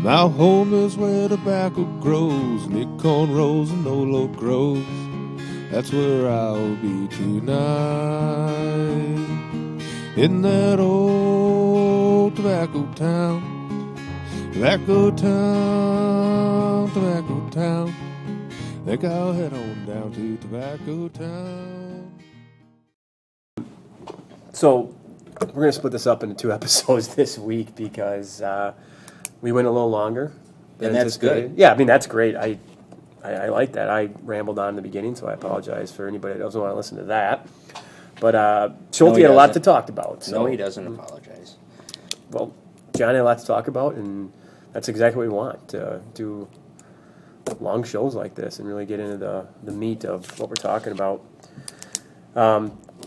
My home is where tobacco grows, and acorn rolls and Olo grows. That's where I'll be tonight, in that old tobacco town. Tobacco town, tobacco town. Think I'll head on down to Tobacco Town. So we're going to split this up into 2 episodes this week because we went a little longer. And that's good. Yeah, I mean, that's great. I like that. I rambled on in the beginning, so I apologize for anybody that doesn't want to listen to that. But Schulte had a lot to talk about. So. No, he doesn't apologize. Well, John had a lot to talk about, and that's exactly what we want, to do long shows like this and really get into the meat of what we're talking about.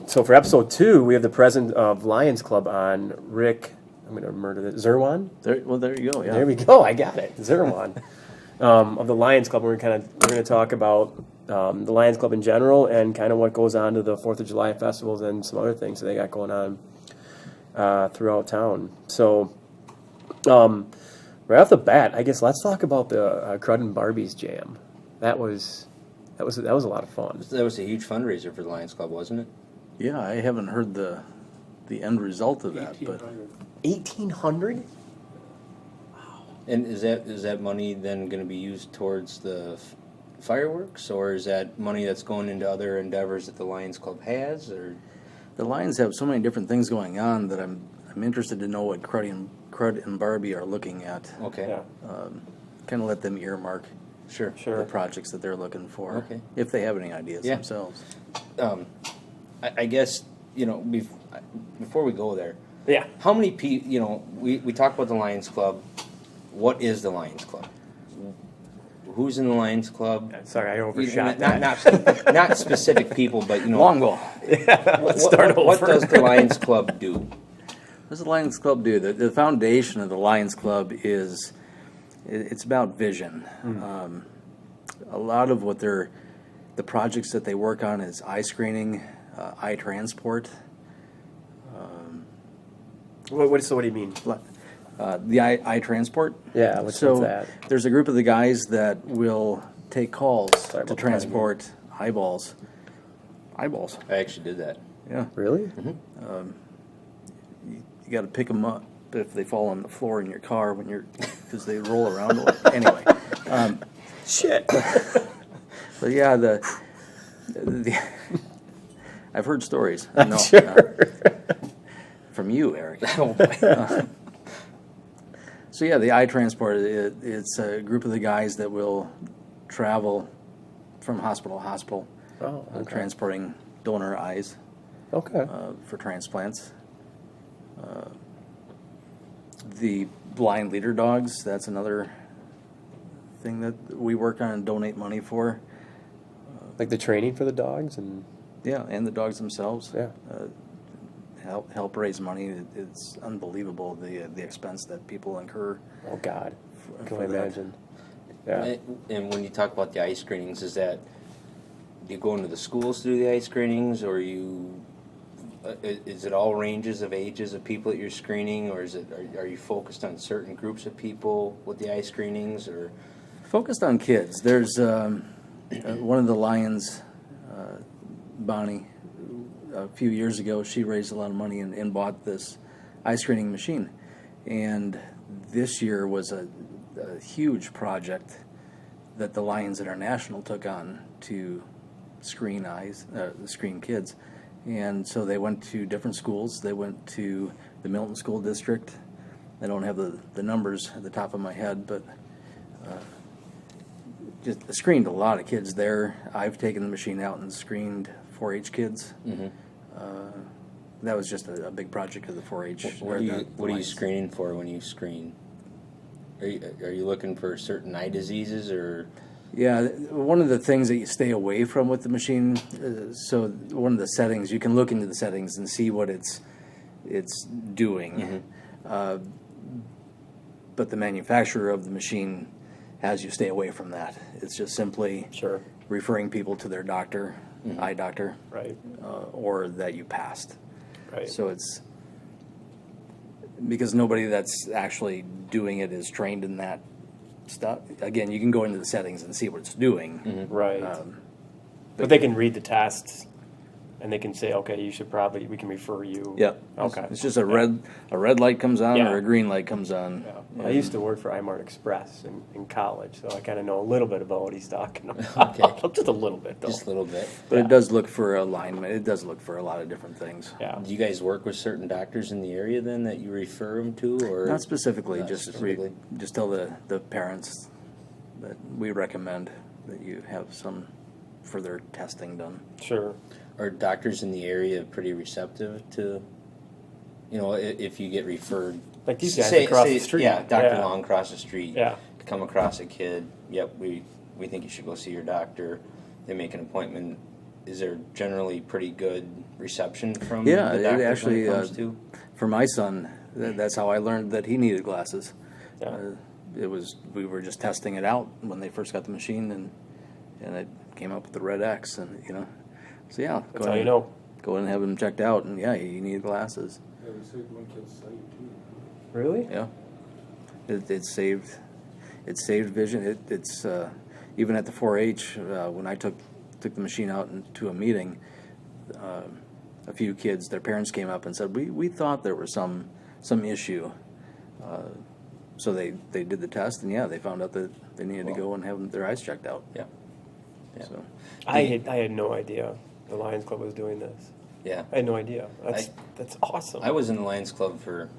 So for episode 2, we have the president of Lions Club on, Rick. I'm going to murder this. Czerwan? There you go. Yeah. There we go. I got it. Czerwan of the Lions Club. We're going to talk about the Lions Club in general and kind of what goes on to the 4th of July festivals and some other things that they got going on throughout town. So right off the bat, I guess let's talk about the Crud and Barbies Jam. That was a lot of fun. That was a huge fundraiser for the Lions Club, wasn't it? Yeah, I haven't heard the end result of that, but 1,800. And is that money then going to be used towards the fireworks, or is that money that's going into other endeavors that the Lions Club has? Or the Lions have so many different things going on that I'm interested to know what Crud and Barbie are looking at. Okay. Yeah. Kind of let them earmark Sure. the projects that they're looking for, Okay. if they have any ideas Yeah. themselves. I guess, before we go there, Yeah. how many people, we talk about the Lions Club. What is the Lions Club? Who's in the Lions Club? Sorry, I overshot that. Not specific people, but, Long goal. What does the Lions Club do? What does the Lions Club do? The foundation of the Lions Club is, it's about vision. A lot of what the projects that they work on is eye screening, eye transport. What do you mean? The eye transport? Yeah, what's that? There's a group of the guys that will take calls Sorry to about transport eyeballs. Eyeballs. I actually did that. Yeah. Really? You got to pick them up if they fall on the floor in your car because they roll around a lot. Anyway. Shit. But yeah, the I've heard stories. No, Sure. from you, Eric. Oh, boy. So yeah, the eye transport, it's a group of the guys that will travel from hospital to hospital, Oh, okay. transporting donor eyes Okay. for transplants. The blind leader dogs, that's another thing that we work on and donate money for. Like the training for the dogs and Yeah, and the dogs themselves. Yeah. Help raise money. It's unbelievable the expense that people incur. oh god, For can I that. imagine? Yeah. And when you talk about the eye screenings, is that you go into the schools to do the eye screenings, or is it all ranges of ages of people that you're screening, or are you focused on certain groups of people with the eye screenings, or? Focused on kids. There's one of the Lions, Bonnie, a few years ago, she raised a lot of money and bought this eye screening machine. And this year was a huge project that the Lions International took on to screen kids. And so they went to different schools. They went to the Milton School District. I don't have the numbers at the top of my head, but just screened a lot of kids there. I've taken the machine out and screened 4-H kids. Mm-hmm. That was just a big project of the 4-H. What are you screening for when you screen? Are you looking for certain eye diseases, or? Yeah, one of the things that you stay away from with the machine, so one of the settings, you can look into the settings and see what it's doing. Mm-hmm. But the manufacturer of the machine has you stay away from that. It's just simply Sure. referring people to their doctor, eye doctor, Right. or that you passed. Right. So it's because nobody that's actually doing it is trained in that stuff. Again, you can go into the settings and see what it's doing. Right. But they can read the tests, and they can say, okay, we can refer you. Yeah. Okay. It's just a red light comes on Yeah. or a green light comes on. Yeah. I used to work for iMart Express in college, so I kind of know a little bit about what he's talking about. Okay. Just a little bit, though. Just a little bit. But it does look for alignment. It does look for a lot of different things. Yeah. Do you guys work with certain doctors in the area then that you refer them to, or Not specifically, Not just specifically. just tell the parents that we recommend that you have some further testing done. Sure. are doctors in the area pretty receptive to, if you get referred? Like these guys across the street. Yeah, Dr. Yeah. Long across the street. Yeah. Come across a kid. Yep, we think you should go see your doctor. They make an appointment. Is there generally pretty good reception from Yeah, the it doctors actually, when it comes to? For my son, that's how I learned that he needed glasses. Yeah. We were just testing it out when they first got the machine, and it came up with the red X, and so yeah, That's how you know. Go in and have him checked out, and yeah, he needed glasses. Yeah, we saved one kid's sight too. Really? Yeah, it saved vision. It's even at the 4-H when I took the machine out into a meeting, a few kids, their parents came up and said we thought there was some issue. So they did the test, and yeah, they found out that they needed to go and have their eyes checked out. Yeah. Yeah. So I had no idea the Lions Club was doing this. Yeah. I had no idea. That's awesome. I was in the Lions Club for,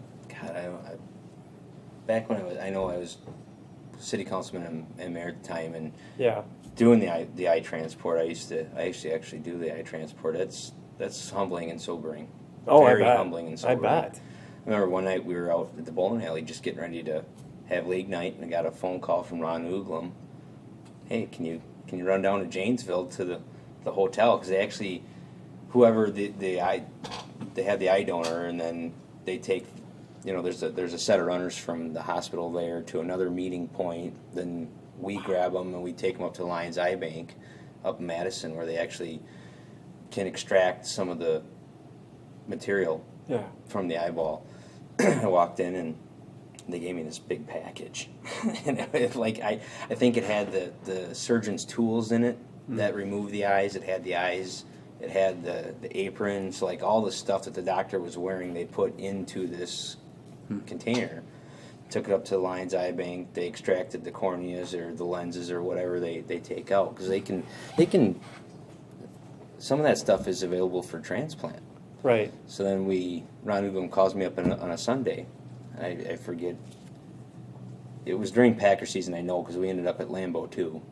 back when I was city councilman and mayor at the time, and yeah. doing the eye transport. I used to actually do the eye transport. That's humbling and sobering. Oh, Very I bet. humbling and I sobering. bet. I remember one night we were out at the bowling alley just getting ready to have league night, and I got a phone call from Ron Uglum. Hey, can you run down to Janesville to the hotel, because they actually, whoever they have the eye donor, and then they take, there's a set of runners from the hospital there to another meeting point. Then we grab them and we take them up to the Lions Eye Bank up in Madison, where they actually can extract some of the material from the eyeball. I walked in and they gave me this big package, and I think it had the surgeon's tools in it that remove the eyes. It had the eyes. It had the apron. So all the stuff that the doctor was wearing, they put into this container. Took it up to the Lions Eye Bank. They extracted the corneas or the lenses or whatever they take out, because they can. Some of that stuff is available for transplant. Right. So then Ron Uglum calls me up on a Sunday. I forget. It was during Packer season, I know, because we ended up at Lambeau too,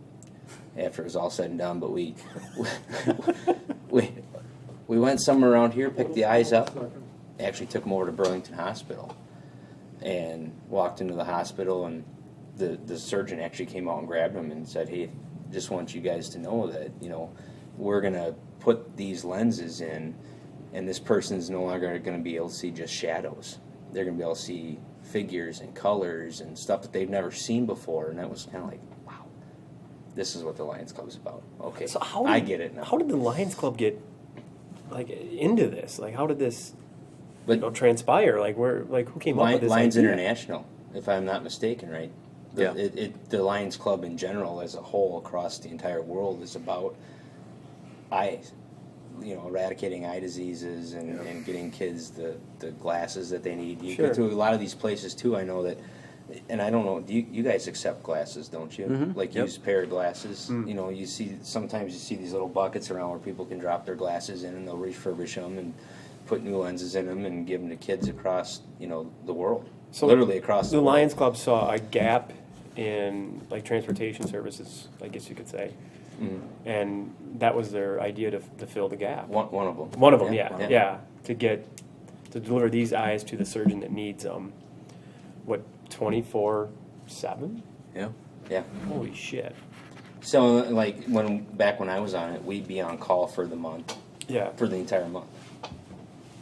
after it was all said and done. But we went somewhere around here, picked the eyes up, actually took them over to Burlington Hospital, and walked into the hospital, and the surgeon actually came out and grabbed them and said, "Hey, just want you guys to know that we're gonna put these lenses in, and this person's no longer going to be able to see just shadows. They're going to be able to see figures and colors and stuff that they've never seen before." And that was kind of like, wow, this is what the Lions Club is about. Okay, So I get it now. How did the Lions Club get into this? How did this transpire? Who came up with this Lions idea? International, if I'm not mistaken, right? The Lions Club in general, as a whole, across the entire world, is about eyes. Eradicating eye diseases and getting kids the glasses that they need. You go to a lot of these places too. I know that, and I don't know. You guys accept glasses, don't you? Mm-hmm. Used pair of glasses. You see sometimes these little buckets around where people can drop their glasses in, and they'll refurbish them and put new lenses in them and give them to kids across the world. So literally across the world. Lions Club saw a gap in transportation services, I guess you could say. And that was their idea to fill the gap. One of them. One of them, yeah. To deliver these eyes to the surgeon that needs them. 24/7? yeah. Yeah. Holy shit. So back when I was on it, we'd be on call for the month. Yeah. For the entire month.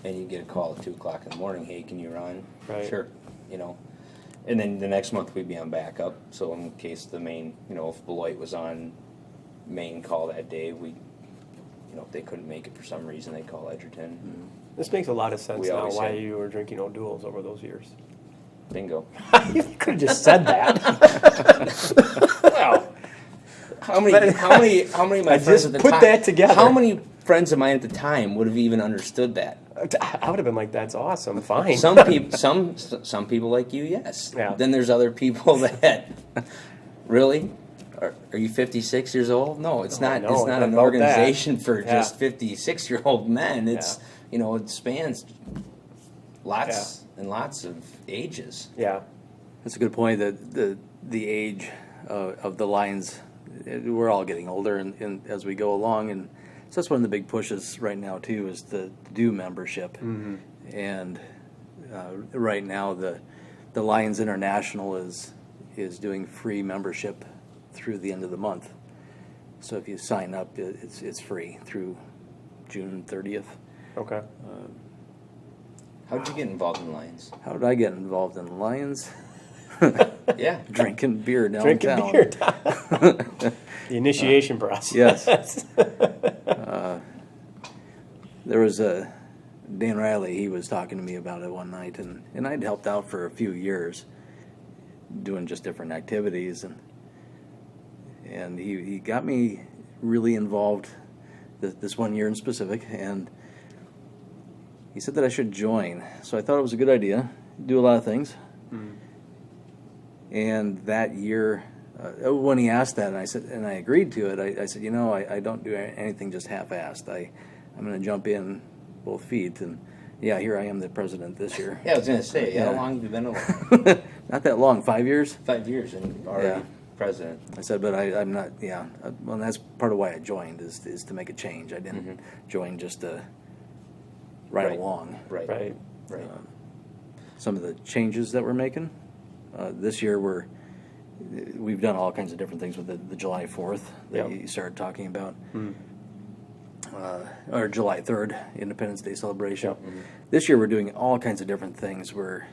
And you get a call at 2:00 in the morning. Hey, can you run? Right. Sure. And then the next month we'd be on backup. So in case the main, if Beloit was on main call that day, if they couldn't make it for some reason, they'd call Edgerton. This makes a lot of sense We now always why have. you were drinking O'Doul's over those years. Bingo. You could have just said that. Wow. How many of my friends just at the put time, that together. How many friends of mine at the time would have even understood that? I would have been like, "That's awesome, fine." Some people, some people like you, yes. Yeah. Then there's other people that, really, are you 56 years old? No, it's not. no, It's it's not not an about organization that. for Yeah. just 56-year-old men. It's it spans lots and lots of ages. Yeah, That's a good point. That the age of the Lions, we're all getting older, and as we go along, and so that's one of the big pushes right now too, is to do membership. Mm-hmm. And right now the Lions International is doing free membership through the end of the month. So if you sign up, it's free through June 30th. okay. How did you get involved in Lions? How did I get involved in Lions? Yeah. Drinking beer downtown. Drinking beer. The initiation process. Yes. There was Dan Riley. He was talking to me about it one night, and I'd helped out for a few years, doing just different activities, and he got me really involved this one year in specific, and he said that I should join. So I thought it was a good idea. Do a lot of things. And that year, when he asked that, and I agreed to it, I said, I don't do anything just half-assed. I'm going to jump in both feet, and here I am the president this year. Yeah, I was going to say, Yeah. how long have you been alive? Not that long, 5 years. 5 years and already Yeah. president. I said, but I'm not. Yeah, well, that's part of why I joined is to make a change. I didn't join just to ride Right. along. Right. Right. Right. Some of the changes that we're making this year, we've done all kinds of different things with the July 4th that Yep. you started talking about, or July 3rd, Independence Day celebration. This year we're doing all kinds of different things. We're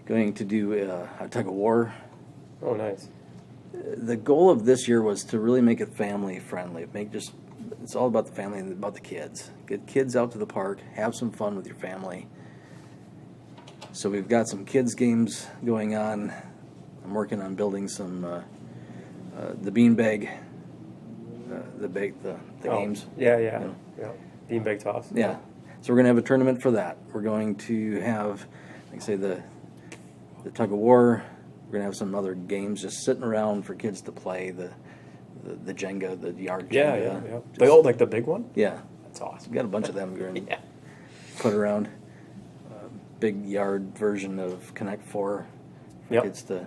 going to do a tug of war. Oh, nice. The goal of this year was to really make it family friendly. It's all about the family and about the kids. Get kids out to the park, have some fun with your family. So we've got some kids games going on. I'm working on building some the beanbag, the games. Yeah. Yeah. Beanbag toss. Yeah. So we're going to have a tournament for that. We're going to have, like I say, the tug of war. We're going to have some other games just sitting around for kids to play. The Jenga, the yard Jenga. Yeah. The old, like the big one? Yeah. That's awesome. We've got a bunch of them going to Yeah. put around. Big yard version of Connect 4 for Yep. kids to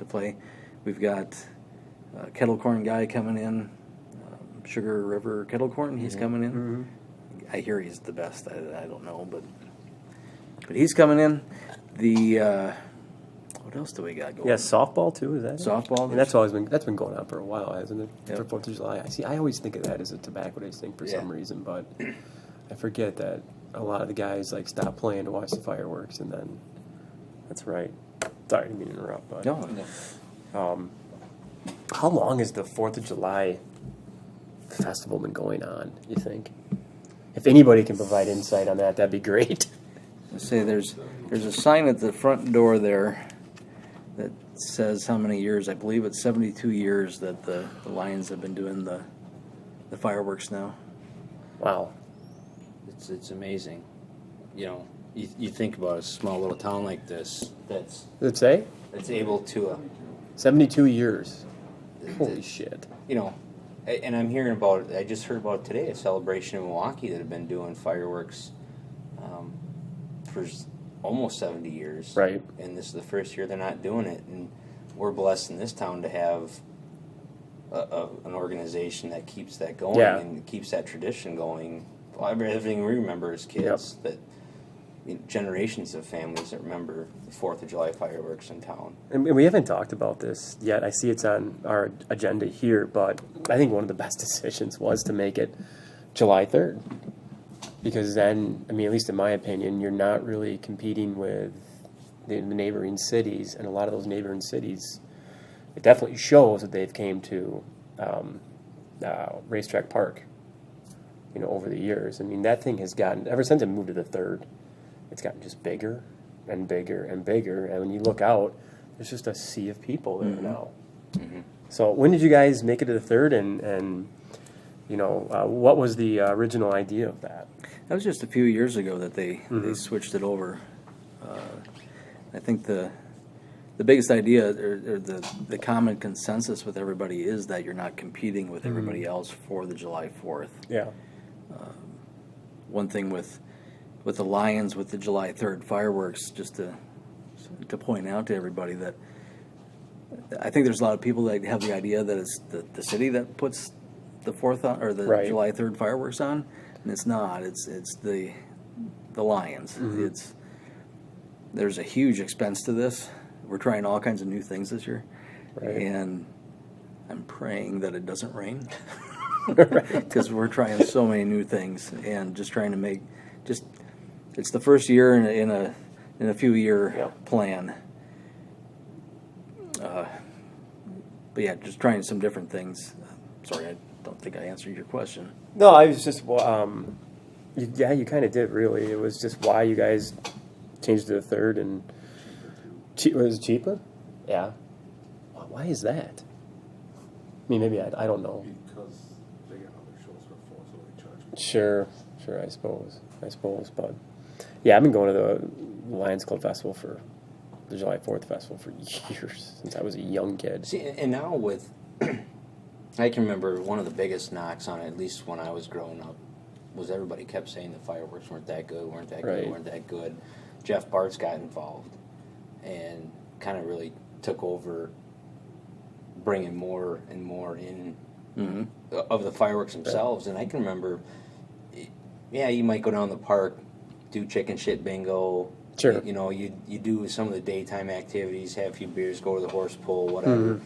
play. We've got a kettle corn guy coming in, Sugar River kettle corn. He's coming in. I hear he's the best. I don't know, but he's coming in. What else do we got going? Yeah, softball too. Is that it? Softball. And that's been going on for a while, hasn't it? Yep. For 4th of July. I always think of that as a tobacco day thing for some reason, but I forget that a lot of the guys stop playing to watch the fireworks, and then that's right. Sorry, I didn't mean to interrupt, but No. how long has the 4th of July festival been going on? You think? If anybody can provide insight on that, that'd be great. Let's say there's a sign at the front door there that says how many years. I believe it's 72 years that the Lions have been doing the fireworks now. Wow. It's amazing. You think about a small little town like this Does it say? that's able to 72 years. Holy shit. and I'm hearing about it. I just heard about it today, a celebration in Milwaukee that have been doing fireworks for almost 70 years. Right. And this is the first year they're not doing it. And we're blessed in this town to have an organization that keeps that going and keeps that tradition going. Everything we remember as kids, that generations of families that remember the 4th of July fireworks in town. And we haven't talked about this yet. I see it's on our agenda here, but I think one of the best decisions was to make it July 3rd. Because then, at least in my opinion, you're not really competing with the neighboring cities, and a lot of those neighboring cities, it definitely shows that they've came to Racetrack Park. over the years. I mean, that thing has gotten, ever since it moved to the third, it's gotten just bigger and bigger and bigger. And when you look out, there's just a sea of people there now. Mm-hmm. So when did you guys make it to the third, and what was the original idea of that? That was just a few years ago that they switched it over. I think the biggest idea or the common consensus with everybody is that you're not competing with everybody else for the July 4th. Yeah. One thing with the Lions, with the July 3rd fireworks, just to point out to everybody that I think there's a lot of people that have the idea that it's the city that puts the 4th on, or the July 3rd fireworks on, and it's not. It's the Lions. There's a huge expense to this. We're trying all kinds of new things this year, and I'm praying that it doesn't rain because we're trying so many new things and just trying to make it's the first year in a few year plan. But yeah, just trying some different things. Sorry, I don't think I answered your question. No, I was just, you kind of did, really. It was just why you guys changed to the third, and was it cheaper? Yeah. Why is that? I mean, maybe I don't know. Because they got other shows for so they charge more. Sure, I suppose, but yeah, I've been going to the Lions Club Festival for the July 4th Festival for years, since I was a young kid. See, and now with, I can remember one of the biggest knocks on it, at least when I was growing up, was everybody kept saying the fireworks weren't that good. Jeff Bartz got involved and kind of really took over bringing more and more in of the fireworks themselves. And I can remember, you might go down the park, do chicken shit bingo. Sure. You do some of the daytime activities, have a few beers, go to the horse pull, whatever.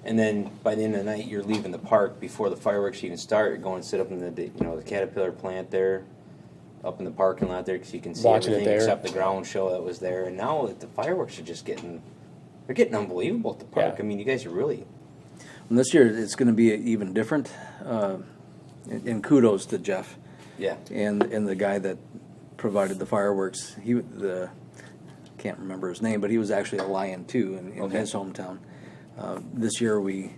And then by the end of the night, you're leaving the park before the fireworks even start. You're going and sit up in the Caterpillar plant there, up in the parking lot there, because you can see Watching everything it there. except the ground show that was there. And now the fireworks are just getting unbelievable at the park. Yeah. I mean, you guys are really. And this year it's going to be even different. And kudos to Jeff. Yeah. And the guy that provided the fireworks. Can't remember his name, but he was actually a Lion too in his hometown. This year we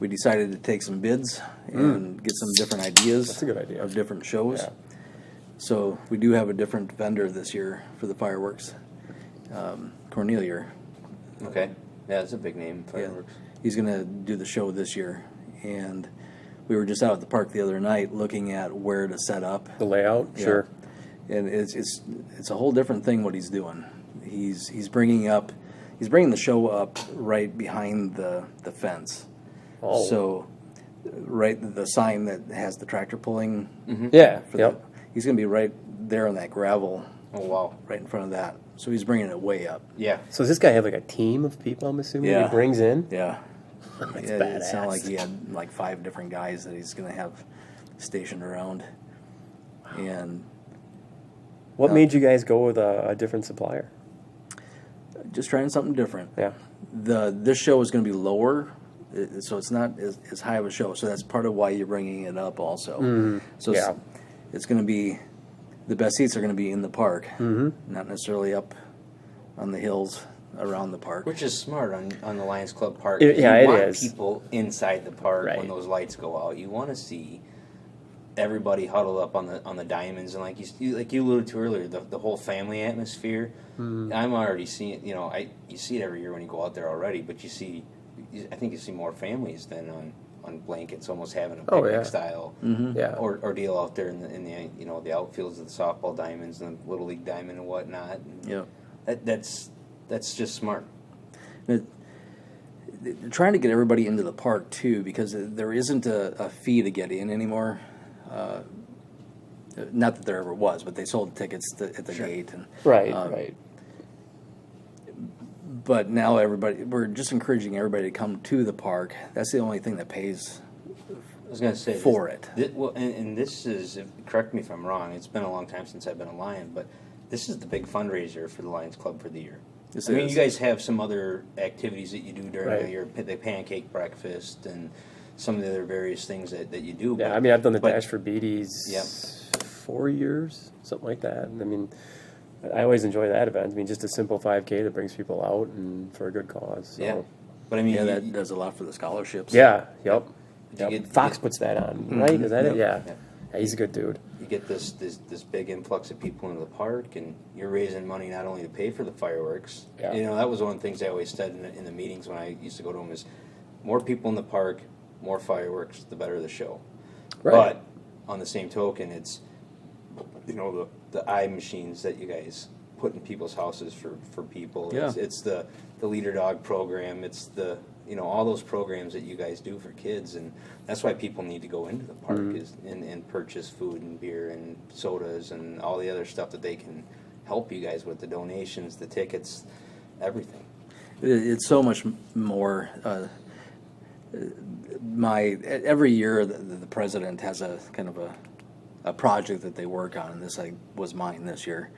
decided to take some bids and get some different ideas. That's a good idea. Of different shows. Yeah. So we do have a different vendor this year for the fireworks. Cornelia. Okay. Yeah, that's a big name, fireworks. Yeah. He's going to do the show this year, and we were just out at the park the other night looking at where to set up The layout, Yeah. sure. And it's a whole different thing what he's doing. He's bringing the show up right behind the fence. Oh. So right the sign that has the tractor pulling. Yeah. He's going to be right there on that gravel. Oh, wow. Right in front of that. So he's bringing it way up. Yeah. So does this guy have like a team of people, I'm assuming, Yeah. he brings in? Yeah. That's It badass. sounded like he had like 5 different guys that he's going to have stationed around. And What made you guys go with a different supplier? just trying something different. Yeah. This show is going to be lower, so it's not as high of a show. So that's part of why you're bringing it up also. So it's going to be, the best seats are going to be in the park, not necessarily up on the hills around the park. Which is smart on the Lions Club Park. It you want is. people inside the park Right. when those lights go out. You want to see everybody huddled up on the diamonds, and like you alluded to earlier, the whole family atmosphere. I'm already seeing. You see it every year when you go out there already, but I think you see more families than on blankets, almost having a picnic style ordeal out there in the the outfields of the softball diamonds and the little league diamond and whatnot. And that's just smart. Trying to get everybody into the park too, because there isn't a fee to get in anymore. Not that there ever was, but they sold tickets at the gate. And, Right. But now we're just encouraging everybody to come to the park. That's the only thing that pays. I was going to say for it. And this is, correct me if I'm wrong. It's been a long time since I've been a Lion, but this is the big fundraiser for the Lions Club for the year. This I mean, is. you guys have some other activities that you do during Right. the year, the pancake breakfast and some of the other various things that you do. Yeah, but, I mean, I've done the but- Dash for Beatties Yep. 4 years, something like that. And I mean, I always enjoy that event. I mean, just a simple 5K that brings people out and for a good cause. So. Yeah, but I mean, Yeah, that does a lot for the scholarships. Yeah, yep. Did you Yep. get- Fox puts that on, right? Is that it? Yeah. Yeah. Yeah, he's a good dude. you get this big influx of people into the park, and you're raising money not only to pay for the fireworks. Yeah. You know, that was one of the things I always said in the meetings when I used to go to them is, more people in the park, more fireworks, the better the show. Right. But on the same token, it's, you know, the eye machines that you guys put in people's houses for people. Yeah. It's the leader dog program. It's the, you know, all those programs that you guys do for kids, and that's why people need to go into the park and purchase food and beer and sodas and all the other stuff that they can help you guys with, the donations, the tickets, everything. It's so much more. Every year the president has a kind of a project that they work on, and this was mine this year.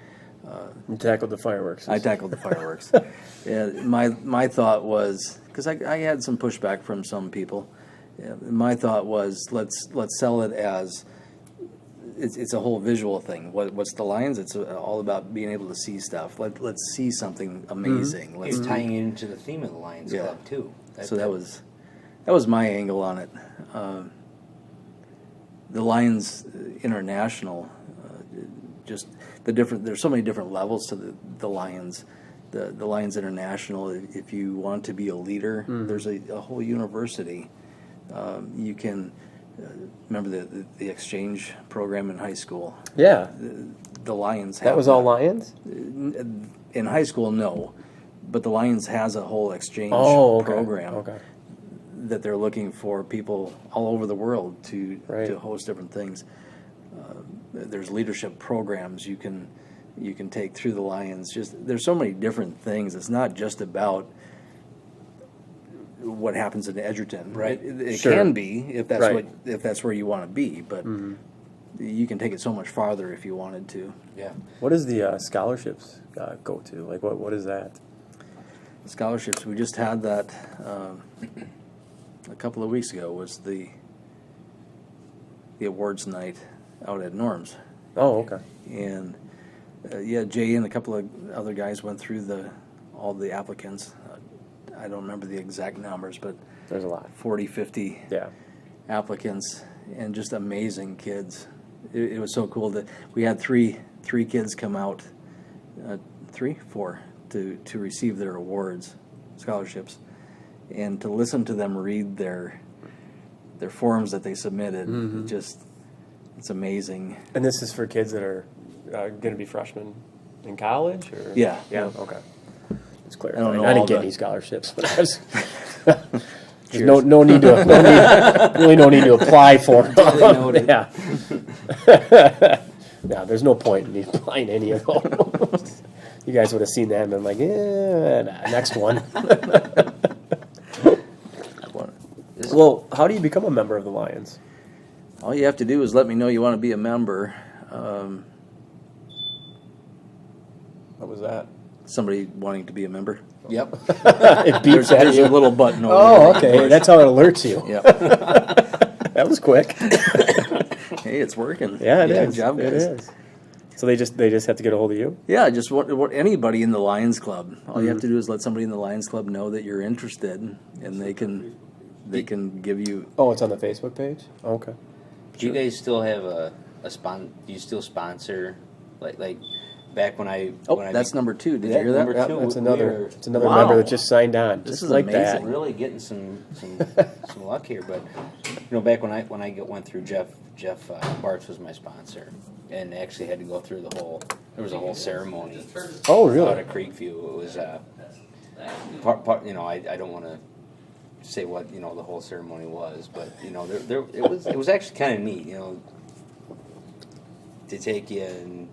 You tackled the fireworks. I tackled the fireworks. Yeah, my thought was, because I had some pushback from some people. Yeah, my thought was, let's sell it as it's a whole visual thing. What's the Lions? It's all about being able to see stuff. Let's see something amazing. It's tying into the theme of the Lions Yeah. Club too. So that was my angle on it. The Lions International, just the different. There's so many different levels to the Lions. The Lions International. If you want to be a leader, there's a whole university. You can remember the exchange program in high school. Yeah. The Lions. That have was all Lions? in high school. No, but the Lions has a whole exchange Oh, okay. program. Okay. That they're looking for people all over the world to Right. host different things. There's leadership programs you can take through the Lions. There's so many different things. It's not just about what happens in Edgerton. Right. It Sure. can be if that's Right. if that's where you want to be, but you can take it so much farther if you wanted to. Yeah. What does the scholarships go to? Like, what is that? Scholarships. We just had that a couple of weeks ago. Was the awards night out at Norm's, Oh, okay. and Jay and a couple of other guys went through all the applicants. I don't remember the exact numbers, but There's a lot. 40, 50 Yeah. applicants, and just amazing kids. It was so cool that we had three kids come out, 4 to receive their awards, scholarships, and to listen to them read their forms that they submitted. It's amazing. And this is for kids that are going to be freshmen in college? Or? Yeah. Yeah, okay. It's clear. I don't know I didn't all get the- any scholarships, but I was... There's no need to apply for them. noted. Yeah. Yeah, there's no point in me applying any of those. You guys would have seen that and been like, yeah, next one. Well, how do you become a member of the Lions? All you have to do is let me know you want to be a member. What was that? Somebody wanting to be a member. Yep. It beeps at There's you. a little button over Oh, there. okay. That's how it alerts you. Yeah. That was quick. Hey, it's working. Yeah, it is. Good job, It guys. is. So they just have to get a hold of you? Yeah, just what anybody in the Lions Club. All you have to do is let somebody in the Lions Club know that you're interested, and they can give you. Oh, it's on the Facebook page? Oh, okay. Do you guys still have a do you still sponsor like back when I That's number 2. Did Yeah, you hear that? number Yeah, two, that's we another. are- It's another Wow. member that just signed on. This Just is like amazing. that. really getting some luck here, but back when I went through Jeff Bartz was my sponsor, and actually had to go through there was a whole ceremony Oh, out really? at Creekview. It was part I don't want to say what the whole ceremony was, but it was actually kind of neat, to take you and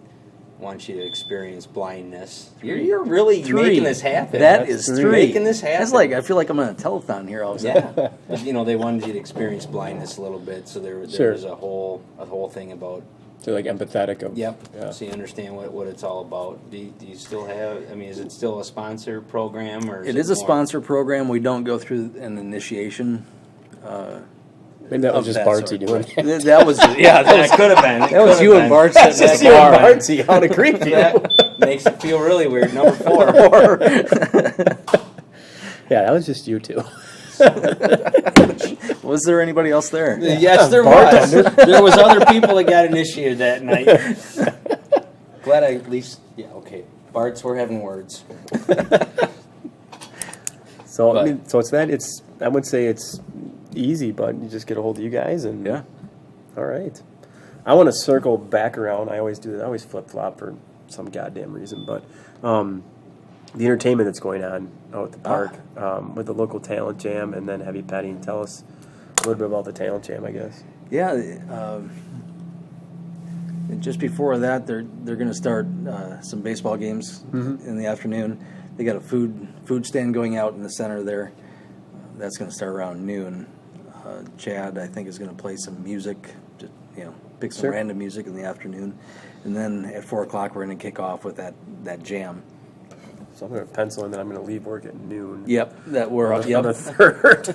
want you to experience blindness. You're really 3. making this happen. That is 3. Making this happen. That's like I feel like I'm on a telethon here all of a sudden. Yeah, but they wanted you to experience blindness a little bit, so there Sure. was a whole thing about. So like empathetic of. Yep. Yeah. So you understand what it's all about. Do you still have? I mean, is it still a sponsor program or? It is a more- sponsor program. We don't go through an initiation Maybe that was of just that Bartsy sort. doing it. That was That could have been. that was you and Bart That's sitting at just the you and bar. Bartsy. How to creep you. That makes it feel really weird. Number 4. Yeah, that was just you two. Was there anybody else there? Yes, there was. There was other people that got initiated that night. Glad I at least. Yeah, okay. Barts, we're having words. So But- I mean, so it's that. It's I would say it's easy, but you just get a hold of you guys and Yeah. All right. I want to circle back around. I always do that. I always flip flop for some goddamn reason, but the entertainment that's going on out at the park with the local talent jam and then heavy petting. Tell us a little bit about the talent jam, I guess. Yeah. Just before that, they're going to start some baseball games in the afternoon. They got a food stand going out in the center there. That's going to start around noon. Chad, I think, is going to play some music. Just, pick some Sure. random music in the afternoon, and then at 4:00 we're going to kick off with that jam. So I'm going to pencil in that I'm going to leave work at noon. Yep, that we're On yep. the 3rd.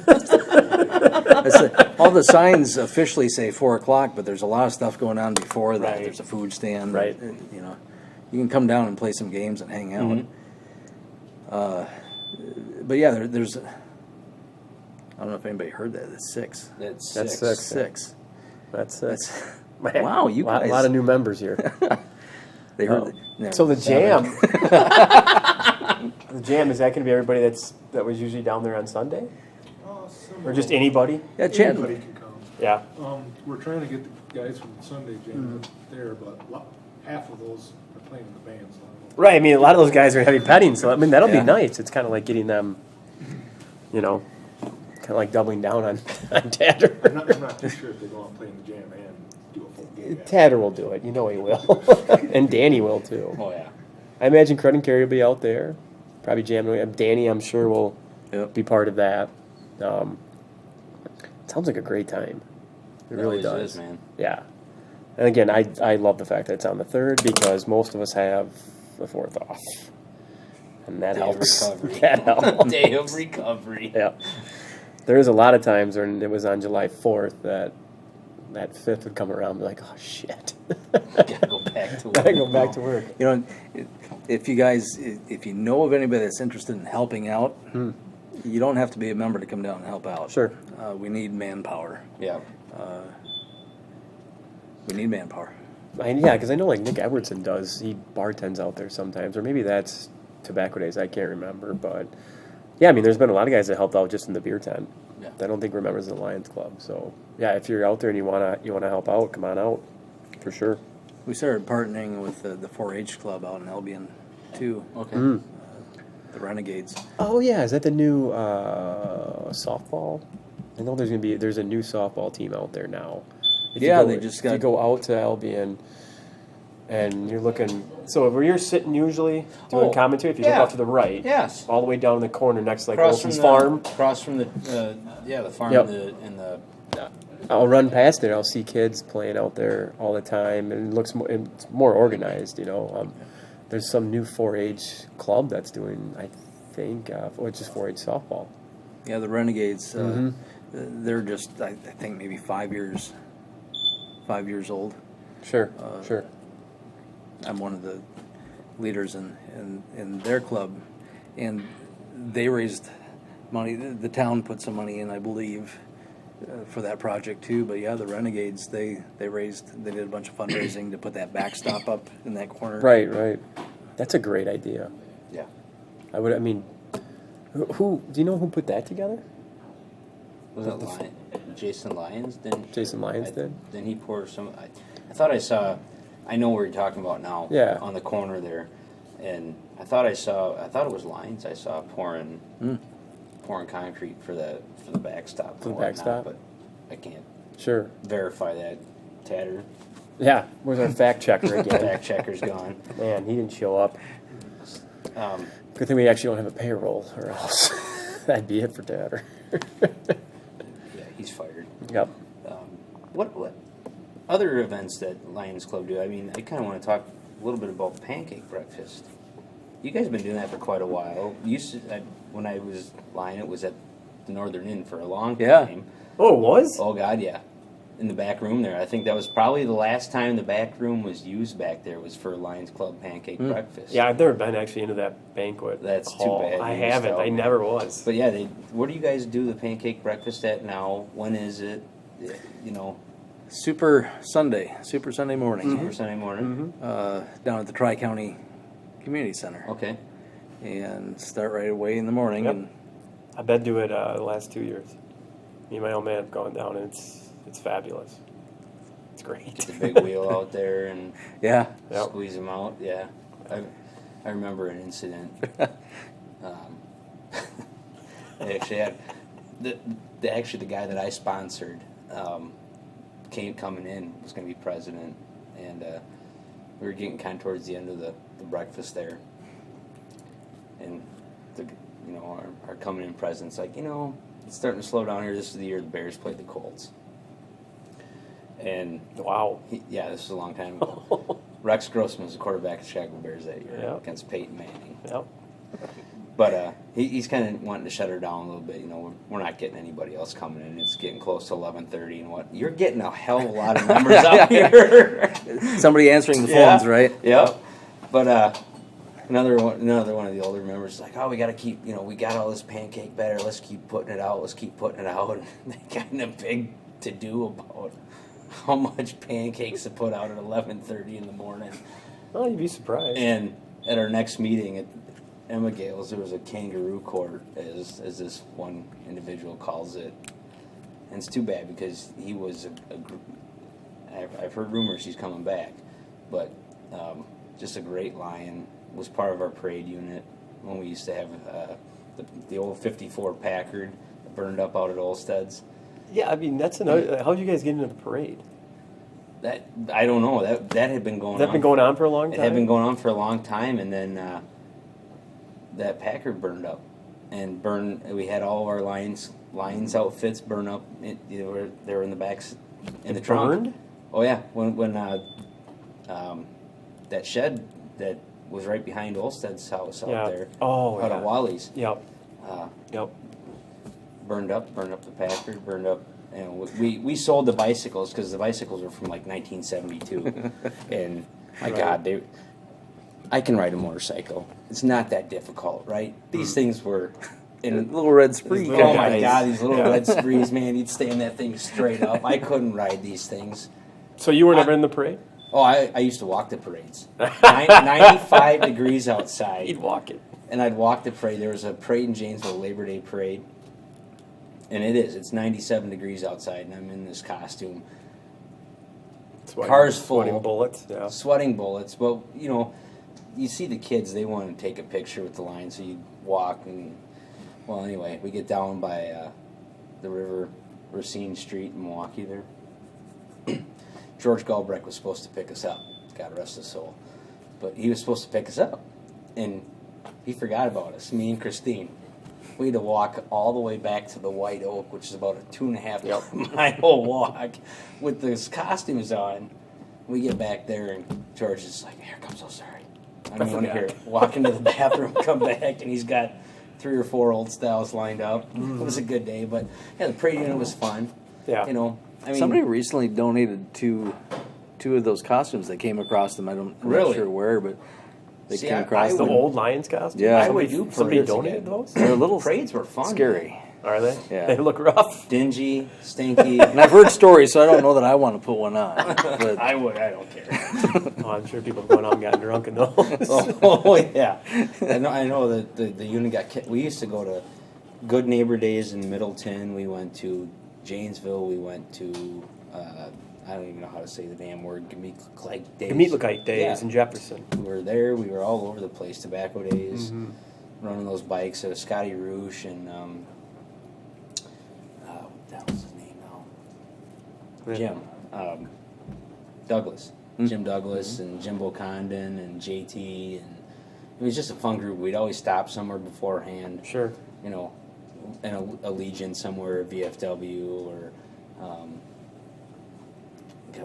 All the signs officially say 4:00, but there's a lot of stuff going on before that. Right. There's a food stand. Right. You can come down and play some games and hang out. But yeah, there's. I don't know if anybody heard that. It's 6. That's That's 6. 6. That's That's Man, wow, you a guys. lot of new members here. They heard. No, So the 7. jam, the jam, is that going to be everybody that was usually down there on Sunday, or just anybody? Yeah, Chad. Anybody can come. Yeah. We're trying to get the guys from the Sunday jam there, but half of those are playing in the bands. Right. I mean, a lot of those guys are heavy petting, so I mean that'll Yeah. be nice. It's kind of like getting them, kind of like doubling down on Tatter. I'm not too sure if they go out and play in the jam and do a full game. Tatter will do it. You know he will, and Danny will too. Oh, yeah. I imagine Crud and Carey will be out there, probably jamming. Danny, I'm sure, will Yep. be part of that. Sounds like a great time. It really always does. is, man. Yeah. And again, I love the fact that it's on the 3rd because most of us have the 4th off. And that Day of helps. recovery. That helps. Day of recovery. Yeah. There's a lot of times when it was on July 4th that 5th would come around and be like, oh, shit. Gotta go back to work. Gotta go back to work. If you know of anybody that's interested in helping out, you don't have to be a member to come down and help out. Sure. We need manpower. Yeah. We need manpower. Yeah, because I know like Nick Edgerton does. He bartends out there sometimes, or maybe that's Tobacco Days. I can't remember, but yeah, I mean, there's been a lot of guys that helped out just in the beer tent. Yeah. I don't think we're members of the Lions Club. So yeah, if you're out there and you wanna help out, come on out for sure. We started partnering with the 4-H club out in Albion, too. Okay. The Renegades. Oh yeah, is that the new softball? I know there's a new softball team out there now. If Yeah, you go, they just if you got- go out to Albion and you're looking. So where you're sitting usually doing Oh, commentary, if you yeah. look off to the right, Yes. all the way down in the corner next to like Across Olson's from Farm. Across from the farm Yep. and the I'll run past it. I'll see kids playing out there all the time, and it's more organized. There's some new 4-H club that's doing, I think, it's just 4-H softball. Yeah, the Renegades. They're just, I think, maybe 5 years old. Sure, sure. I'm one of the leaders in their club, and they raised money. The town put some money in, I believe, for that project too. But yeah, the Renegades they did a bunch of fundraising to put that backstop up in that corner. Right. That's a great idea. yeah. I mean, who do you know who put that together? Was it Lion? Jason Lyons? Jason Lyons did? Then he poured some. I thought I saw. I know what you're talking about now. Yeah. On the corner there, and I thought it was Lyons. I saw pouring concrete for the backstop. For the and whatnot, backstop? but I can't Sure. verify that. Tatter. Yeah. Where's our fact checker again? Fact checker's gone. Man, he didn't show up. Um, Good thing we actually don't have a payroll, or else that'd be it for Tatter. yeah, he's fired. Yep. What other events that Lions Club do? I mean, I kind of want to talk a little bit about pancake breakfast. You guys have been doing that for quite a while. When I was Lion, it was at the Northern Inn for a long Yeah. time. Oh, it was? Oh God, yeah. In the back room there. I think that was probably the last time the back room was used back there was for Lions Club pancake breakfast. Yeah, I've never been actually into that banquet. That's too hall. bad. I You missed haven't. out, I man. never was. But yeah, where do you guys do the pancake breakfast at now? When is it? You know, Super Sunday morning, Super Sunday morning. down at the Tri-County Community Center. Okay. And start right away in the morning. Yep. And I've been to it the last 2 years. Me and my old man have gone down, and it's fabulous. It's great. The big wheel out there and yeah, Yep. squeeze them out. Yeah. I remember an incident. They actually had the guy that I sponsored coming in was going to be president, and we were getting kind of towards the end of the breakfast there, and our coming in president's like, it's starting to slow down here. This is the year the Bears played the Colts, and Wow. this was a long time ago. Rex Grossman was the quarterback of the Chicago Bears that year against Peyton Manning. Yep. But he's kind of wanting to shut her down a little bit. We're not getting anybody else coming in. It's getting close to 11:30, and you're getting a hell of a lot of numbers out here. somebody answering the phones, right? Yep. But another one of the older members is like, oh, we got to keep, we got all this pancake batter. Let's keep putting it out. And they kind of big to do about how much pancakes to put out at 11:30 in the morning. Oh, you'd be surprised. And at our next meeting at Emma Gale's, there was a kangaroo court, as this one individual calls it. And it's too bad because he was I've heard rumors he's coming back, but just a great Lion. Was part of our parade unit when we used to have the old 54 Packard burned up out at Olsted's. Yeah, I mean, that's another. How'd you guys get into the parade? That I don't know. That had been going on. Has that been going on for a long time? It had been going on for a long time, and then that Packard burned up, and we had all of our Lions outfits burn up. They were in the backs in the trunk. Burned? Oh yeah, when that shed that was right behind Olsted's house out there. Oh, out of Wally's. Yep. Yep. Burned up the Packard, burned up. And we sold the bicycles because the bicycles were from like 1972, and my God, I can ride a motorcycle. It's not that difficult, right? These things were in Little red spree. Oh my God, these little red sprees, man! You'd stand that thing straight up. I couldn't ride these things. So you were never in the parade? Oh, I used to walk the parades. 95 degrees outside. You'd walk it. And I'd walk the parade. There was a parade in Janesville, Labor Day parade. And it's 97 degrees outside, and I'm in this costume. Cars full. Sweating bullets, yeah. Sweating bullets. Well, you see the kids, they want to take a picture with the line, so you walk. And well, anyway, we get down by the river, Racine Street in Milwaukee there. George Galbraith was supposed to pick us up. God rest his soul. But he was supposed to pick us up. And he forgot about us, me and Christine. We had to walk all the way back to the White Oak, which is about a 2.5 mile walk, with those costumes on. We get back there, and George is like, "Here, I'm so sorry. I'm going to here." Walk into the bathroom, come back, and he's got 3 or 4 old styles lined up. It was a good day, but yeah, the parade unit was fun. Yeah. I mean, Somebody recently donated two of those costumes. They came across them. I'm Really? not sure where, but they See, came I across The them. old Lions costume? Yeah. I would do Somebody parades donated again. those? They're a little Parades were fun. scary. Are they? Yeah. They look rough. Dingy, stinky. And I've heard stories, so I don't know that I want to put one on. But I don't care. Oh, I'm sure people have gone out and gotten drunk in those. Oh yeah, I know that the unit got kicked. We used to go to Good Neighbor Days in Middleton. We went to Janesville. We went to I don't even know how to say the damn word. Gemeetlike Days. Gemeetlike Days Yeah. in Jefferson. We were there. We were all over the place. Tobacco Days, running those bikes. Scotty Roosh and what the hell's his name now? Jim Douglas. Jim Douglas and Jimbo Condon and JT, and it was just a fun group. We'd always stop somewhere beforehand. Sure. In a Legion somewhere, VFW, or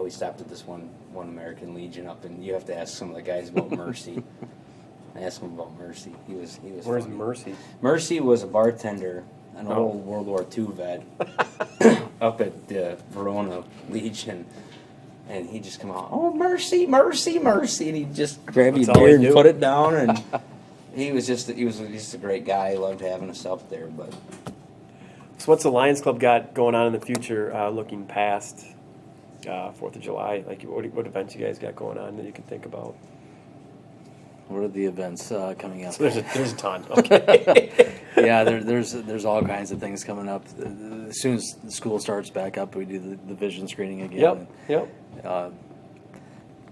we stopped at this one American Legion up, and you have to ask some of the guys about Mercy. I asked him about Mercy. He was. Where's funny. Mercy? Mercy was a bartender an old World War II vet up at the Verona Legion, and he'd just come out, oh, mercy, mercy, mercy, and he'd just grab your That's all beard he and knew. put it down, and he was just a great guy. He loved having us up there, but So what's the Lions Club got going on in the future, looking past 4th of July? Like, what events you guys got going on that you can think about? What are the events coming up? So there's a ton. Okay. Yeah, there's all kinds of things coming up. As soon as the school starts back up, we do the vision screening again. Yep.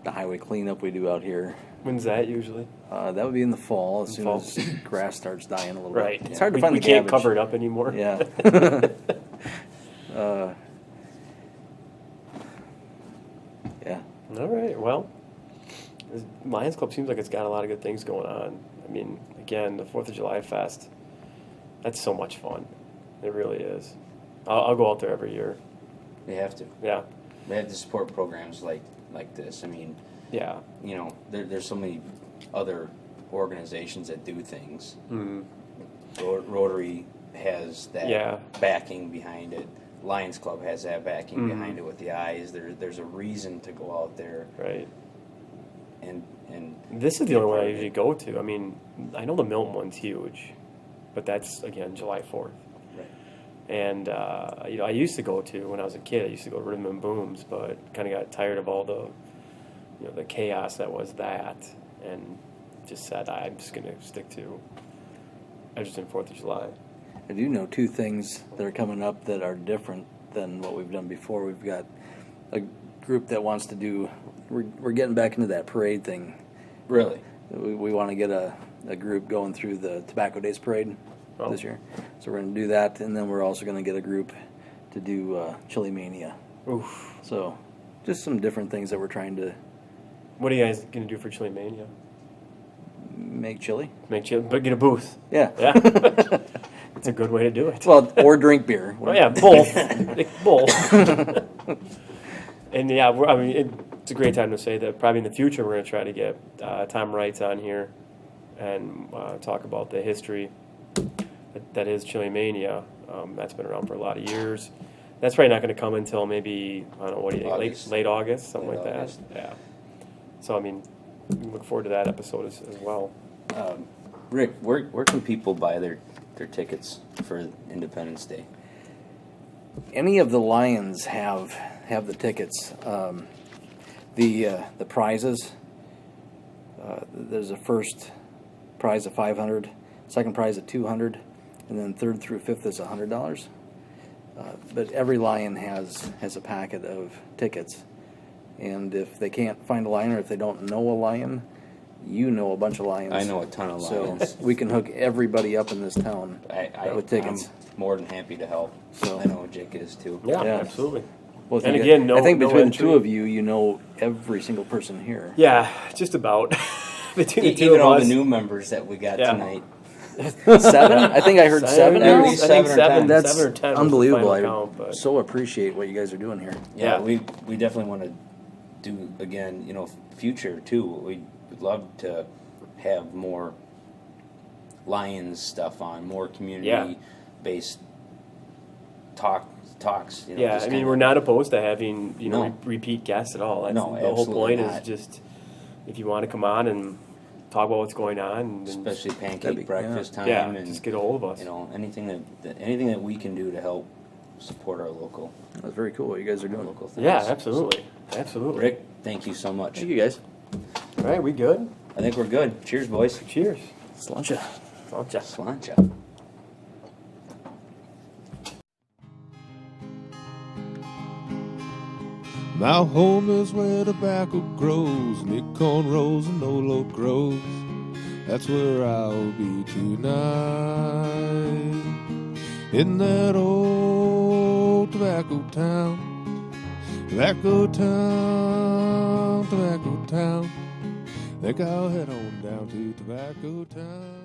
The highway cleanup we do out here. When's that usually? That would be in the fall, as soon Fall. as grass starts dying a little Right. bit. It's hard to we, find we the can't cabbage. cover it up anymore. Yeah. Yeah. All right. Well, the Lions Club seems like it's got a lot of good things going on. I mean, again, the 4th of July Fest, that's so much fun. It really is. I'll go out there every year. they have to. Yeah. They have to support programs like this. I mean, Yeah. you know, there's so many other organizations that do things. Mhm. Rotary has that Yeah. backing behind it. Lions Club has that backing behind it with the eyes. There's a reason to go out there Right. and This is the only one I usually go to. I mean, I know the Milton one's huge, but that's, again, July 4th. Right. And, I used to go to, when I was a kid, I used to go to Rhythm and Booms, but kind of got tired of all the, the chaos that was that, and just said, I'm just going to stick to Edgerton 4th of July. I do know two things that are coming up that are different than what we've done before. We've got a group that wants to do. We're getting back into that parade thing. really. We want to get a group going through the Tobacco Days parade Oh. this year. So we're going to do that, and then we're also going to get a group to do Chili Mania. Oof. So just some different things that we're trying to What are you guys going to do for Chili Mania? make chili. Make chili, but get a booth. Yeah. Yeah. It's a good way to do it. Well, or drink beer. Oh, yeah, both. Both. And yeah, it's a great time to say that probably in the future we're going to try to get Tom Wrights on here and talk about the history that is Chili Mania. That's been around for a lot of years. That's probably not going to come until maybe, I don't know, what do you think, August. late August, something Late like August. that. Yeah. So, I mean, we look forward to that episode as well. Rick, where can people buy their tickets for Independence Day? Any of the Lions have the tickets. The prizes. There's a first prize of $500, second prize of $200, and then third through fifth is $100. But every Lion has a packet of tickets, and if they can't find a Lion or if they don't know a Lion, you know a bunch of Lions. I know a ton of So Lions. we can hook everybody up in this town with tickets. I'm more than happy to help. So- I know Jake is too. Yeah, Yeah. absolutely. Well, And again, I think no between the entry. two of you, you know every single person here. Yeah, just about. Between the two Even of all us. the new members that we got Yeah. tonight. 7? I think I heard 7. At now. least I think 7 or 10. That's 7 or 10 was the unbelievable. final I count, but- so appreciate what you guys are doing here. Yeah, Yeah. we definitely want to do again. Future too. We'd love to have more Lions stuff on, more community-based talks. Yeah, just I mean, kinda- we're not opposed to having No. repeat guests at all. That's No, the whole absolutely point not. is just if you want to come on and talk about what's going on, and especially That'd pancake be- breakfast time, yeah, and just get a hold of us. anything that we can do to help support our local That's very cool what you guys are doing. local things. Yeah, absolutely, absolutely. Rick, thank you so much. Thank you guys. All right, we good? I think we're good. Cheers, boys. Cheers. Slancha. Slancha. Slancha. My home is where tobacco grows, near cornrows and old oak groves. That's where I'll be tonight. In that old tobacco town, tobacco town, tobacco town. Think I'll head on down to Tobacco Town.